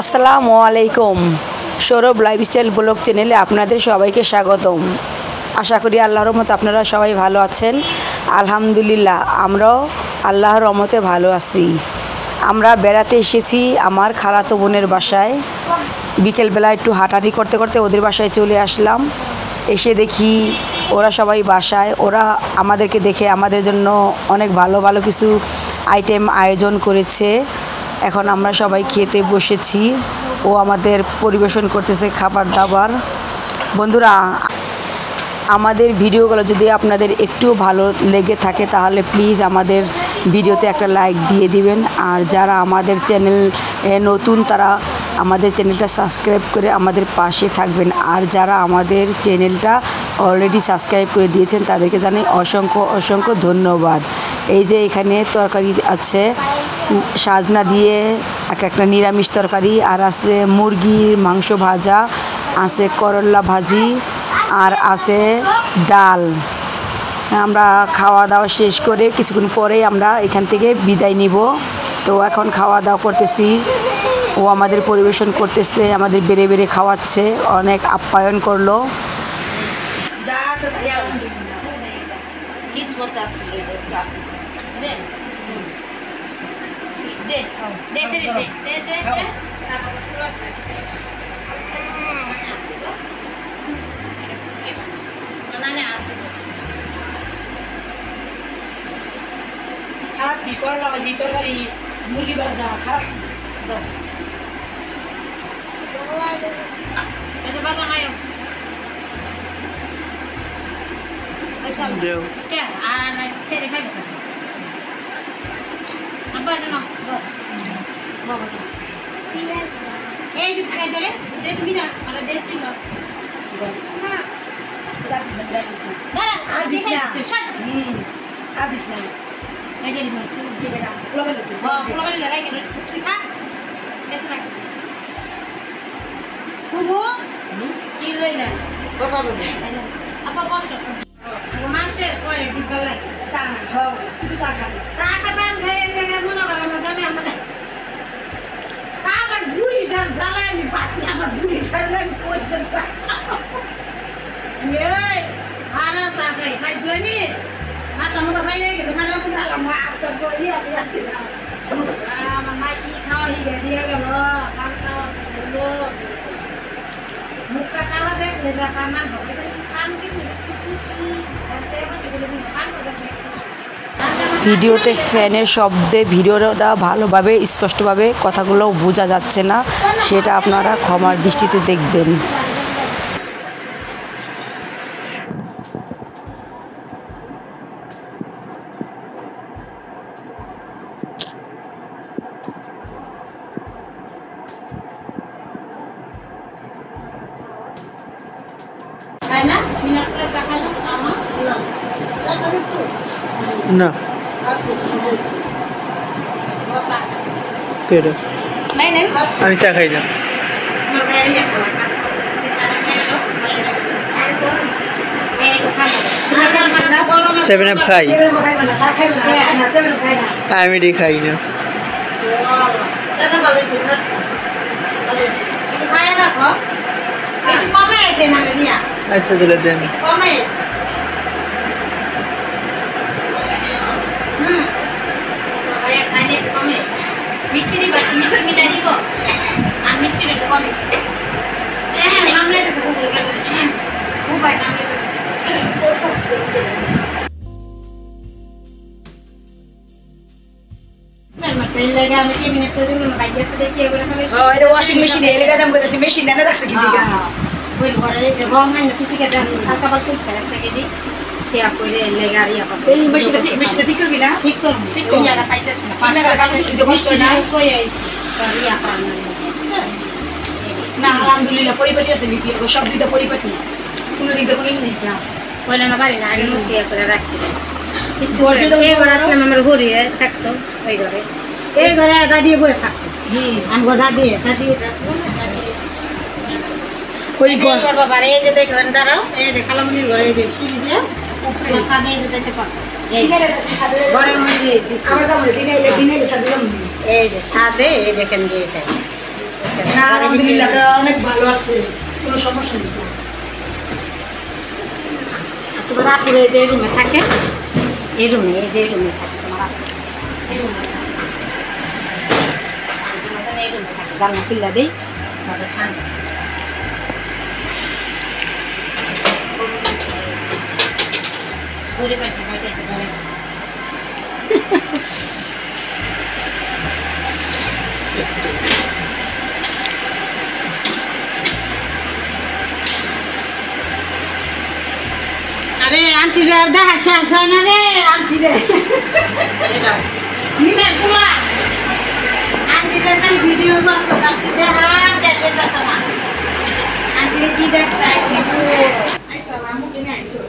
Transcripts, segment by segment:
আসসালামু আলাইকুম। Sourav lifestyle blog চ্যানেলে আপনাদের সবাইকে স্বাগতম। আশা করি আল্লাহর রহমতে আপনারা সবাই ভালো আছেন। আলহামদুলিল্লাহ আমরাও আল্লাহর রহমতে ভালো আছি। আমরা বেড়াতে এসেছি আমার খালাতো বোনের বাসায়। বিকেলবেলা একটু হাঁটাহাঁটি করতে করতে ওদের বাসায় চলে আসলাম। এসে দেখি ওরা সবাই বাসায়। ওরা আমাদেরকে দেখে আমাদের জন্য অনেক ভালো ভালো কিছু আইটেম আয়োজন করেছে। এখন আমরা সবাই খেতে বসেছি। ও আমাদের পরিবেশন করতেছে খাবার দাবার। বন্ধুরা, আমাদের ভিডিওগুলো যদি আপনাদের একটু ভালো লেগে থাকে তাহলে প্লিজ আমাদের ভিডিওতে একটা লাইক দিয়ে দিবেন। আর যারা আমাদের চ্যানেল নতুন তারা আমাদের চ্যানেলটা সাবস্ক্রাইব করে আমাদের পাশে থাকবেন। আর যারা আমাদের চ্যানেলটা অলরেডি সাবস্ক্রাইব করে দিয়েছেন তাদেরকে জানাই অসংখ্য অসংখ্য ধন্যবাদ। এই যে এখানে তরকারি আছে সাজনা দিয়ে, একটা নিরামিষ তরকারি, আর আছে মুরগির মাংস ভাজা, আছে করলা ভাজি, আর আছে ডাল। আমরা খাওয়া দাওয়া শেষ করে কিছুক্ষণ পরেই আমরা এখান থেকে বিদায় নিব। তো এখন খাওয়া দাওয়া করতেছি। ও আমাদের পরিবেশন করতেছে, আমাদের বেড়ে বেড়ে খাওয়াচ্ছে, অনেক আপ্যায়ন করলো। খারাপ কি করলা ভাজি তরকারি মুরগি ভাজা খারাপ ভিডিওতে ফ্যানের শব্দে ভিডিওটা ভালোভাবে স্পষ্টভাবে কথাগুলো বোঝা যাচ্ছে না, সেটা আপনারা ক্ষমার দৃষ্টিতে দেখবেন। না আমি চা খাই না। 7 খাই, আমি এটি খাই না। আচ্ছা দিলে দেন। মিষ্টি দিব, মিষ্টি মিঠাই দিব, আর মিষ্টির একটু কমে। হ্যাঁ নামলে তো খুব ভাই নামলে ওয়াশিং মেশিন দাম করেছে, মেশিন এনে রাখছে কি মেশিনটা ঠিক করবি না? ঠিক করবি, ঠিক করবি না। আলহামদুলিল্লাহ পরিপাটি আছে, সব দিকটা পরিপাটি, কোনো দিকটা কোনো নেই পয়লা না পারি না। আগে মুক্তি করে রাখতে আমার ঘরে থাকতো, ওই ঘরে এই ঘরে দাদিয়ে বয়ে থাকতো। আমগো দাদিয়ে দাদিয়ে ওই ঘর বাবার এই যে দেখবেন দাঁড়াও, এই যে খালামুনির ঘরে এই যে সিঁড়ি দিয়ে ছাদে এই যে দেখতে পারো, ঘরের মধ্যে এই যে ছাদে এই দেখেন দিয়ে না আলহামদুলিল্লাহ এটা অনেক ভালো আছে, কোনো সমস্যা নেই। তোমার আপুরে যে রুমে থাকে, এই রুমে, এই যে রুমে থাকে তোমার আপু, এই রুমে থাকে, এই রুমে থাকে, জানলা খুললা দেই, আমাদের ঠান্ডা। ঘুরে পাচ্ছে খাইতেছে ধরে। আরে আন্টি রে দেখা শেষ হয় না রে আন্টি রে মিলের পোলা আন্টি রে তাই ভিডিও করতে যাচ্ছি দেখা শেষ হয়ে গেছে না আন্টি রে কি দেখতে আইছি আইসো আমু কিনে আইসো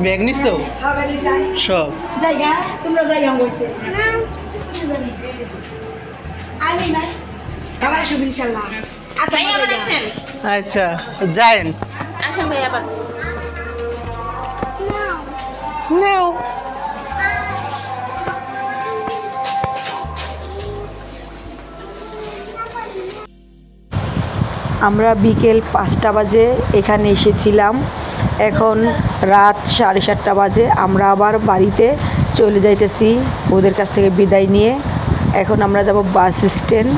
ব্যাগ নিছো হবে দিছাই সব জায়গা তোমরা জায়গা হইতে আমি নাই আবার আসব ইনশাআল্লাহ। আচ্ছা ভাই আবার আসেন, আচ্ছা যায়েন আসেন ভাই আবার। নাও আমরা বিকেল 5টা বাজে এখানে এসেছিলাম, এখন রাত 7:30 বাজে। আমরা আবার বাড়িতে চলে যাইতেছি ওদের কাছ থেকে বিদায় নিয়ে। এখন আমরা যাব বাস স্ট্যান্ড,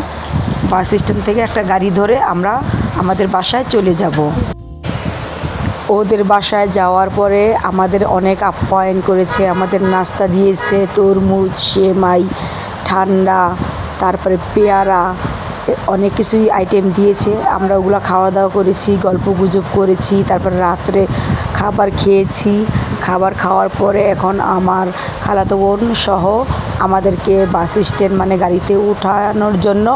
বাস স্ট্যান্ড থেকে একটা গাড়ি ধরে আমরা আমাদের বাসায় চলে যাব। ওদের বাসায় যাওয়ার পরে আমাদের অনেক আপ্যায়ন করেছে, আমাদের নাস্তা দিয়েছে, তরমুজ, সেমাই, ঠান্ডা, তারপরে পেয়ারা, অনেক কিছুই আইটেম দিয়েছে। আমরা ওগুলো খাওয়া দাওয়া করেছি, গল্প গুজব করেছি, তারপর রাত্রে খাবার খেয়েছি। খাবার খাওয়ার পরে এখন আমার খালাতো বোন সহ আমাদেরকে বাস স্ট্যান্ড মানে গাড়িতে উঠানোর জন্য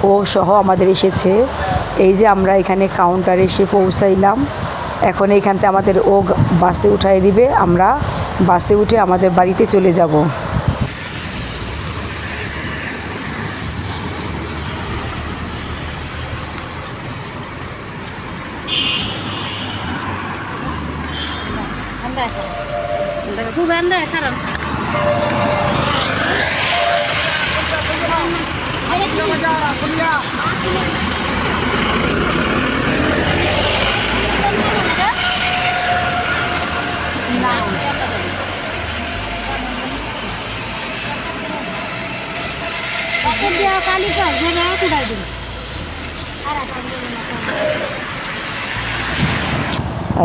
ও সহ আমাদের এসেছে। এই যে আমরা এখানে কাউন্টারে এসে পৌঁছাইলাম, এখন এইখান থেকে আমাদের ও বাসে উঠাই দিবে, আমরা বাসে উঠে আমাদের বাড়িতে চলে যাব। খুব আন্দা খারাপ কালিকা কোথায় দিন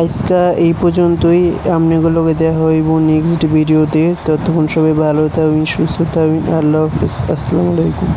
আজকে এই পর্যন্তই, আপনাগুলোকে দেখা হইব নেক্সট ভিডিওতে। ততক্ষণ সবাই ভালো থাকবেন, সুস্থ থাকবেন। আল্লাহ হাফিজ, আসসালামু আলাইকুম।